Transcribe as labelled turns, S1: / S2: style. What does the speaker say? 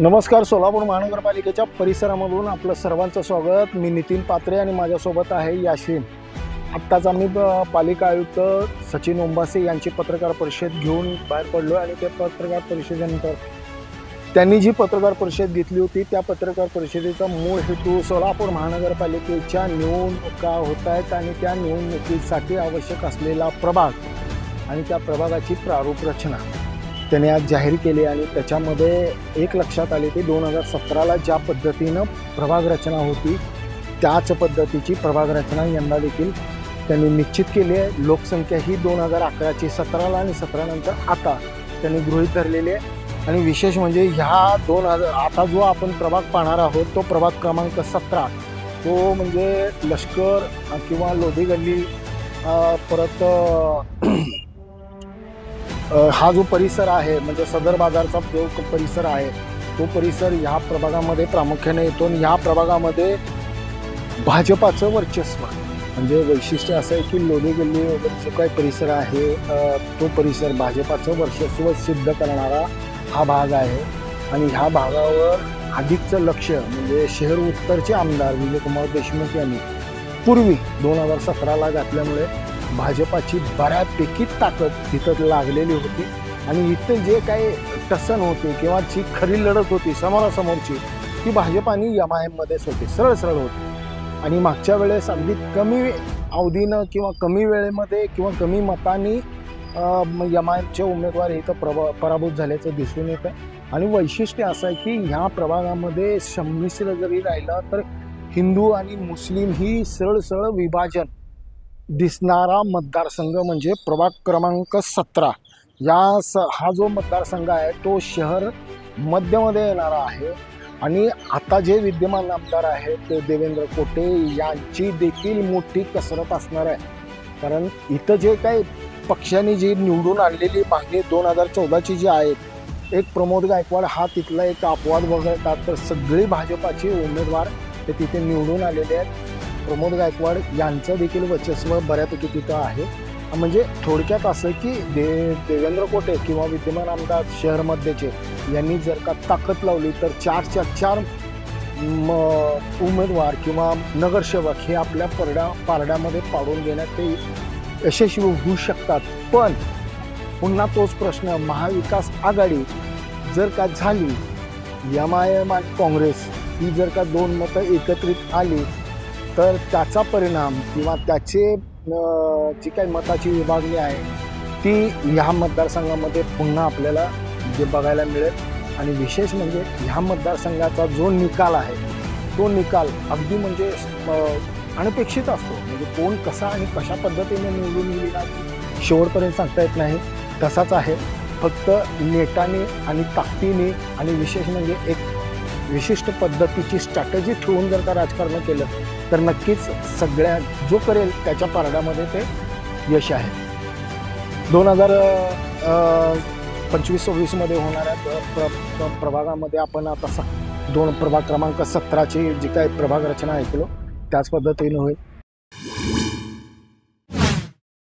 S1: नमस्कार. सोलापूर महानगरपालिकेच्या परिसरामधून आपलं सर्वांचं स्वागत. मी नितीन पात्रे आणि माझ्यासोबत आहे याशीन. आत्ताच आम्ही पालिका आयुक्त सचिन ओंबासे यांची पत्रकार परिषद घेऊन बाहेर पडलो आणि त्या पत्रकार परिषदेनंतर त्यांनी जी पत्रकार परिषद घेतली होती त्या पत्रकार परिषदेचा मूळ हेतू सोलापूर महानगरपालिकेच्या निवडणुका होत आहेत आणि त्या निवडणुकीसाठी आवश्यक असलेला प्रभाग आणि त्या प्रभागाची प्रारूप रचना त्याने आज जाहीर केली आणि त्याच्यामध्ये एक लक्षात आले की 2017ला ज्या पद्धतीनं प्रभाग रचना होती त्याच पद्धतीची प्रभाग रचना यंदा देखील त्यांनी निश्चित केली आहे. लोकसंख्या ही 2011ची 17ला आणि 17 नंतर आता त्यांनी गृहीत धरलेली आहे. आणि विशेष म्हणजे ह्या 2000 आता जो आपण प्रभाग पाहणार आहोत तो प्रभाग क्रमांक 17 तो म्हणजे लष्कर किंवा लोधी गल्ली परत हा जो परिसर आहे म्हणजे सदर बाजारचा जो परिसर आहे तो परिसर ह्या प्रभागामध्ये प्रामुख्याने येतो. आणि ह्या प्रभागामध्ये भाजपाचं वर्चस्व म्हणजे वैशिष्ट्य असं आहे की लोधी गल्ली वगैरे जो काही परिसर आहे तो परिसर भाजपाचं वर्चस्व सिद्ध करणारा हा भाग आहे. आणि ह्या भागावर अधिकचं लक्ष म्हणजे शहर उत्तरचे आमदार विजयकुमार देशमुख यांनी पूर्वी 2017ला घातल्यामुळे भाजपाची बऱ्यापैकी ताकद तिथं लागलेली होती. आणि इथं जे काही टसन होते किंवा जी खरी लढत होती समोरासमोरची ती भाजप आणि MIMमध्येच होती, सरळ सरळ होती. आणि मागच्या वेळेस अगदी कमी अवधीनं किंवा कमी वेळेमध्ये किंवा कमी मतांनी MIMचे उमेदवार इथं पराभूत झाल्याचं दिसून येतं. आणि वैशिष्ट्य असं आहे की ह्या प्रभागामध्ये संमिश्र जरी राहिला तर हिंदू आणि मुस्लिम ही सरळ सरळ विभाजन दिसणारा मतदारसंघ म्हणजे प्रभाग क्रमांक 17 हा जो मतदारसंघ आहे तो शहर मध्यमध्ये येणारा आहे. आणि आता जे विद्यमान आमदार आहेत ते देवेंद्र कोटे यांची देखील मोठी कसरत असणार आहे. कारण इथं जे काही पक्षांनी जी निवडून आणलेली मागणी 2014ची जी आहेत एक प्रमोद गायकवाड हा तिथला एक अपवाद वगळता तर सगळी भाजपाचे उमेदवार ते तिथे निवडून आलेले आहेत. प्रमोद गायकवाड यांचं देखील वर्चस्व बऱ्यापैकी तिथं आहे. म्हणजे थोडक्यात असं की देवेंद्र कोटे किंवा विद्यमान आमदार शहरमध्येचे यांनी जर का ताकद लावली तर 4 उमेदवार किंवा नगरसेवक हे आपल्या पारड्यामध्ये पाडून घेण्यात ते यशस्वी होऊ शकतात. पण पुन्हा तोच प्रश्न, महाविकास आघाडी जर का झाली, MIM आणि काँग्रेस ही जर का 2 मतं एकत्रित आली तर त्याचा परिणाम किंवा त्याचे जी काही मताची विभागणी आहे ती ह्या मतदारसंघामध्ये पुन्हा आपल्याला जे बघायला मिळेल. आणि विशेष म्हणजे ह्या मतदारसंघाचा जो निकाल आहे तो निकाल अगदी म्हणजे अनपेक्षित असतो. म्हणजे कोण कसा आणि कशा पद्धतीने निवडून येईल शेवटपर्यंत सांगता येत नाही, तसाच आहे. फक्त नेटाने आणि ताकदीने आणि विशेष म्हणजे एक विशिष्ट पद्धतीची स्ट्रॅटेजी ठेवून जर का राजकारण केलं तर नक्कीच सगळ्या जो करेल त्याच्या पारड्यामध्ये ते यश आहे. 2025-26 मध्ये होणाऱ्या प्रभागामध्ये आपण आता 2 प्रभाग क्रमांक 17ची जी काही प्रभाग रचना ऐकलो त्याच पद्धतीने होईल.